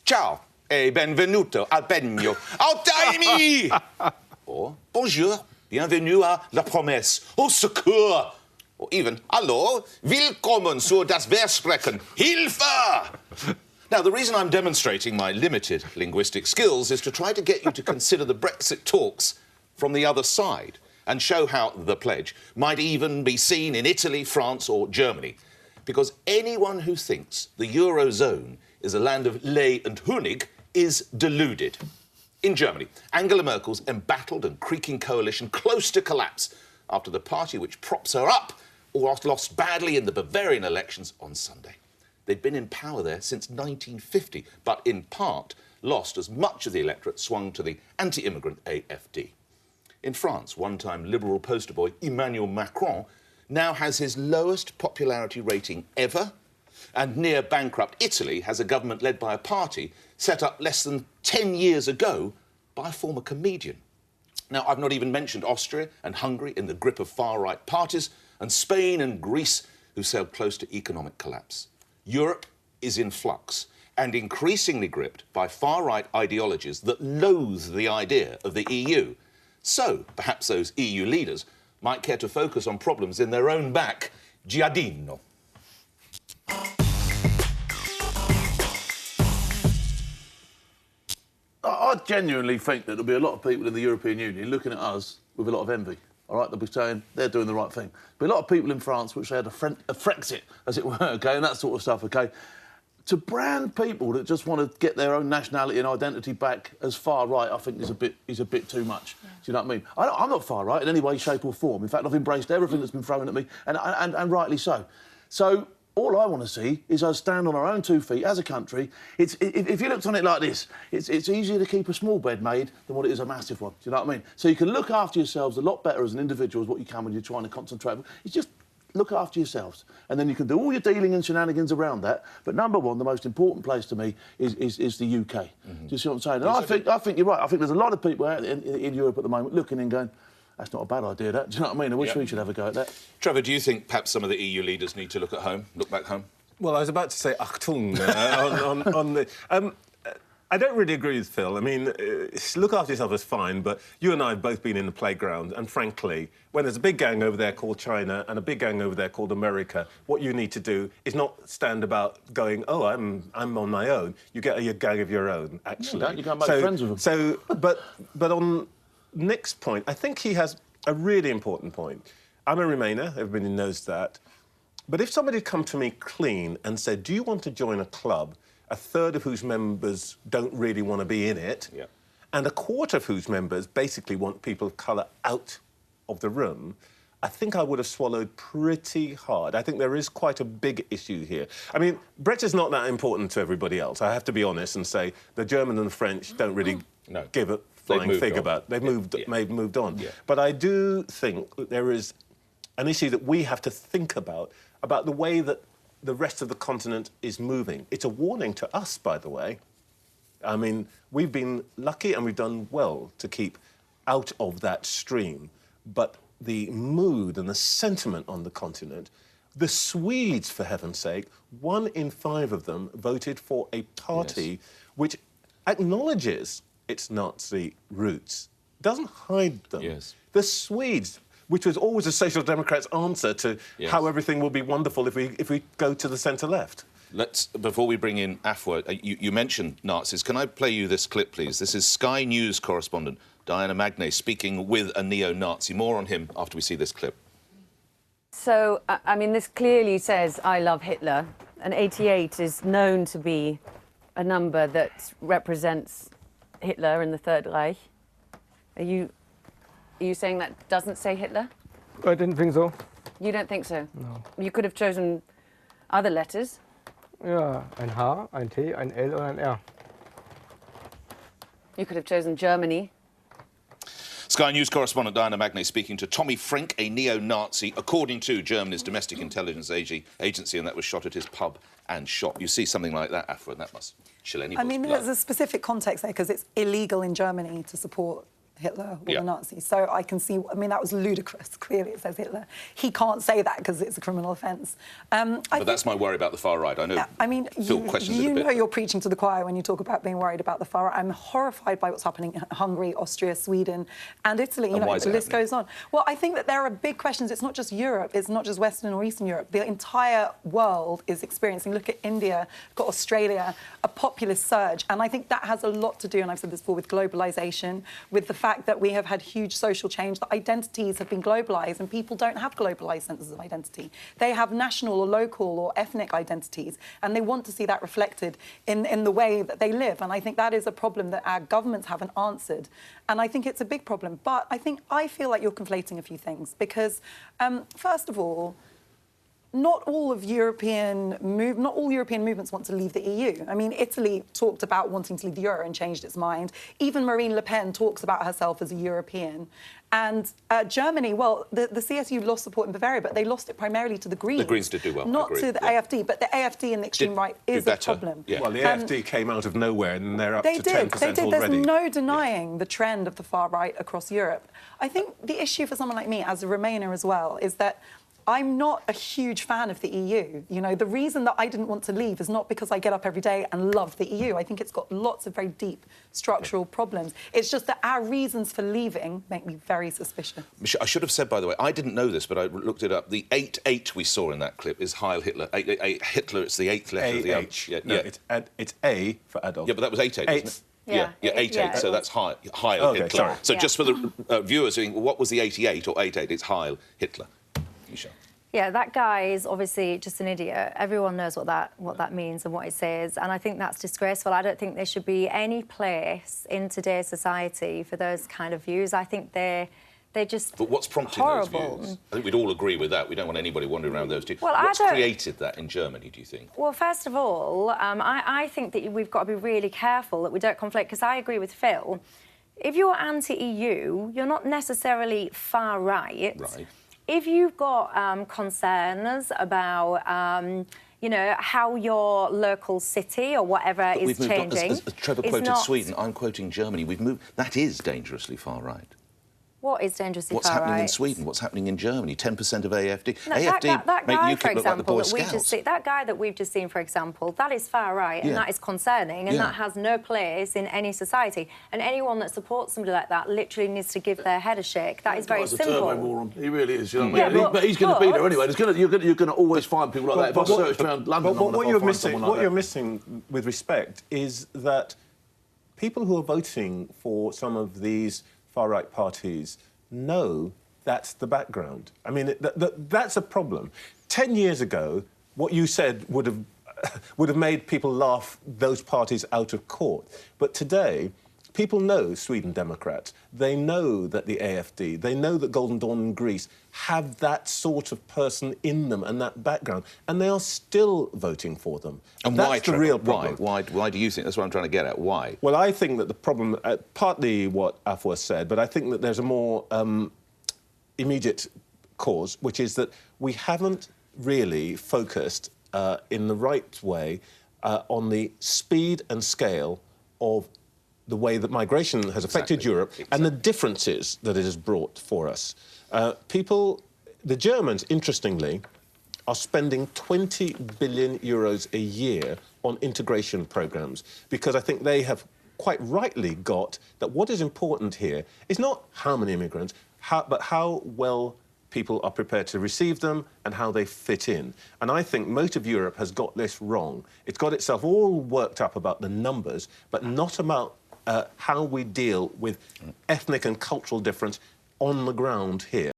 Ciao e benvenuto al Pegno. Au Taimi! Or bonjour, bienvenue à la promesse, au secours. Or even, hallo, willkommen zu das Versprechen, Hilfe! Now, the reason I'm demonstrating my limited linguistic skills is to try to get you to consider the Brexit talks from the other side and show how the pledge might even be seen in Italy, France or Germany. Because anyone who thinks the Eurozone is a land of lei and Honig is deluded. In Germany, Angela Merkel's embattled and creaking coalition close to collapse after the party which props her up lost badly in the Bavarian elections on Sunday. They'd been in power there since 1950, but in part lost as much of the electorate swung to the anti-immigrant AFD. In France, one-time Liberal poster boy Emmanuel Macron now has his lowest popularity rating ever, and near-bankrupt Italy has a government led by a party set up less than 10 years ago by a former comedian. Now, I've not even mentioned Austria and Hungary in the grip of far-right parties, and Spain and Greece, who sailed close to economic collapse. Europe is in flux and increasingly gripped by far-right ideologies that loathe the idea of the EU. So, perhaps those EU leaders might care to focus on problems in their own back, Giardino. I genuinely think that there'll be a lot of people in the European Union looking at us with a lot of envy. All right, they'll be saying they're doing the right thing. But a lot of people in France, which they had a Frexit, as it were, OK, and that sort of stuff, OK, to brand people that just want to get their own nationality and identity back as far right, I think is a bit too much. Yeah. Do you know what I mean? I'm not far right in any way, shape or form. In fact, I've embraced everything that's been thrown at me, and rightly so. So all I want to see is us stand on our own 2 feet as a country. If you looked on it like this, it's easier to keep a small bed made than what it is a massive one. Do you know what I mean? So you can look after yourselves a lot better as an individual as what you can when you're trying to concentrate. It's just look after yourselves, and then you can do all your dealing and shenanigans around that. But number one, the most important place to me is the UK. Do you see what I'm saying? And I think you're right. I think there's a lot of people out in Europe at the moment looking and going, that's not a bad idea, that. Do you know what I mean? I wish we should have a go at that. Trevor, do you think perhaps some of the EU leaders need to look back home? Well, I was about to say Achtung on the... I don't really agree with Phil. I mean, look after yourself is fine, but you and I have both been in the playground, and frankly, when there's a big gang over there called China and a big gang over there called America, what you need to do is not stand about going, oh, I'm on my own. You get a gang of your own, actually. You can't make friends with them. But on Nick's point, I think he has a really important point. I'm a Remainer, everybody knows that. But if somebody had come to me clean and said, do you want to join a club, a third of whose members don't really want to be in it, and a quarter of whose members basically want people of colour out of the room, I think I would have swallowed pretty hard. I think there is quite a big issue here. I mean, Brexit's not that important to everybody else. I have to be honest and say the German and the French don't really give a flying fig about. They've moved on. Yeah. But I do think that there is an issue that we have to think about the way that the rest of the continent is moving. It's a warning to us, by the way. I mean, we've been lucky and we've done well to keep out of that stream. But the mood and the sentiment on the continent, the Swedes, for heaven's sake, 1 in 5 of them voted for a party which acknowledges its Nazi roots, doesn't hide them. Yes. The Swedes, which was always a Social Democrats' answer to how everything will be wonderful if we go to the centre-left. Before we bring in Afua, you mentioned Nazis. Can I play you this clip, please? This is Sky News correspondent Diana Magnay speaking with a neo-Nazi. More on him after we see this clip. So, I mean, this clearly says, I love Hitler, and 88 is known to be a number that represents Hitler and the Third Reich. Are you saying that doesn't say Hitler? I didn't think so. You don't think so? No. You could have chosen other letters. Ja, ein H, ein T, ein L oder ein R. You could have chosen Germany. Sky News correspondent Diana Magnay speaking to Tommy Frink, a neo-Nazi, according to Germany's domestic intelligence agency, and that was shot at his pub and shop. You see something like that, Afra, and that must chill anybody's I mean, blood. there's a specific context there, because it's illegal in Germany to support Hitler or Yeah. the Nazis. So I can see, I mean, that was ludicrous. Clearly it says Hitler. He can't say that because it's a criminal offence. But that's my worry about the far right. I know. I mean, Phil questions it a bit. know you're preaching to the choir when you talk about being worried about the far right. I'm horrified by what's happening in Hungary, Austria, Sweden and Italy. You And know, why is the it list happening? goes on. Well, I think that there are big questions. It's not just Europe. It's not just Western or Eastern Europe. The entire world is experiencing, look at India, got Australia, a populist surge. And I think that has a lot to do, and I've said this before, with globalisation, with the fact that we have had huge social change, that identities have been globalised and people don't have globalised senses of identity. They have national or local or ethnic identities and they want to see that reflected in the way that they live. And I think that is a problem that our governments haven't answered. And I think it's a big problem. But I feel like you're conflating a few things because, first of all, not all European movements want to leave the EU. I mean, Italy talked about wanting to leave the euro and changed its mind. Even Marine Le Pen talks about herself as a European. And Germany, well, the CSU lost support in Bavaria, but they lost it primarily to the Greens. The Greens did do well, I Not agree, to the yeah. AfD, but the AfD and the extreme right is a better, problem. yeah. Well, the AfD came out of nowhere and they're up to 10% They did. already. There's no denying the trend of the far right across Europe. I think the issue for someone like me, as a Remainer as well, is that I'm not a huge fan of the EU. You know, the reason that I didn't want to leave is not because I get up every day and love the EU. I think it's got lots of very deep structural problems. It's just that our reasons for leaving make me very suspicious. I should have said, by the way, I didn't know this, but I looked it up. The 8-8 we saw in that clip is Heil Hitler. 8-8 Hitler, it's the eighth letter of the A-H. Yeah, No, yeah. it's A for Adolf. Yeah, but that was 8-8, wasn't it? Yeah. Yeah, 8-8, Yeah, it so was. that's Heil Okay, Hitler. sorry. So Yeah. just for the viewers saying, what was the 88 or 8-8? It's Heil Hitler. Isha. Yeah, that guy is obviously just an idiot. Everyone knows what that means and what it says, and I think that's disgraceful. I don't think there should be any place in today's society for those kind of views. I think they're just But what's prompting horrible. those views? I think we'd all agree with that. We don't want anybody wandering around those two. Well, What's I don't- created that in Germany, do you think? Well, first of all, I think that we've got to be really careful that we don't conflate, because I agree with Phil. If you're anti-EU, you're not necessarily far right. Right. If you've got concerns about, you know, how your local city or whatever But is we've moved on. changing... As Trevor it's quoted not- Sweden, I'm quoting Germany. We've moved... That is dangerously far right. What is dangerously What's far happening in right? Sweden? What's happening in Germany? 10% of AfD. No, AfD that make guy, UKIP for look like the Boy example, Scouts. that guy that we've just seen, for example, that is far right and Yeah. that is concerning and Yeah. that has no place in any society. And anyone that supports somebody like that literally needs to give their head a shake. That is very Guy's a simple. turbo moron. He really is. You know what Yeah, I mean? But he's going to be there but- anyway. You're going to always find people like that. If I searched around London, But what I'll you're find missing, someone like what that. you're missing, with respect, is that people who are voting for some of these far-right parties know that's the background. I mean, that's a problem. 10 years ago, what you said would have made people laugh those parties out of court. But today, people know Sweden Democrats. They know that the AfD, they know that Golden Dawn in Greece have that sort of person in them and that background, and they are still voting for them. And that's why, the Trevor? real problem. Why do you think? That's what I'm trying to get at. Why? Well, I think that the problem, partly what Afua said, but I think that there's a more immediate cause, which is that we haven't really focused in the right way on the speed and scale of the way that migration has affected Europe and the differences that it has brought for us. The Germans, interestingly, are spending 20 billion euros a year on integration programmes because I think they have quite rightly got that what is important here is not how many immigrants, but how well people are prepared to receive them and how they fit in. And I think most of Europe has got this wrong. It's got itself all worked up about the numbers, but not about how we deal with ethnic and cultural difference on the ground here.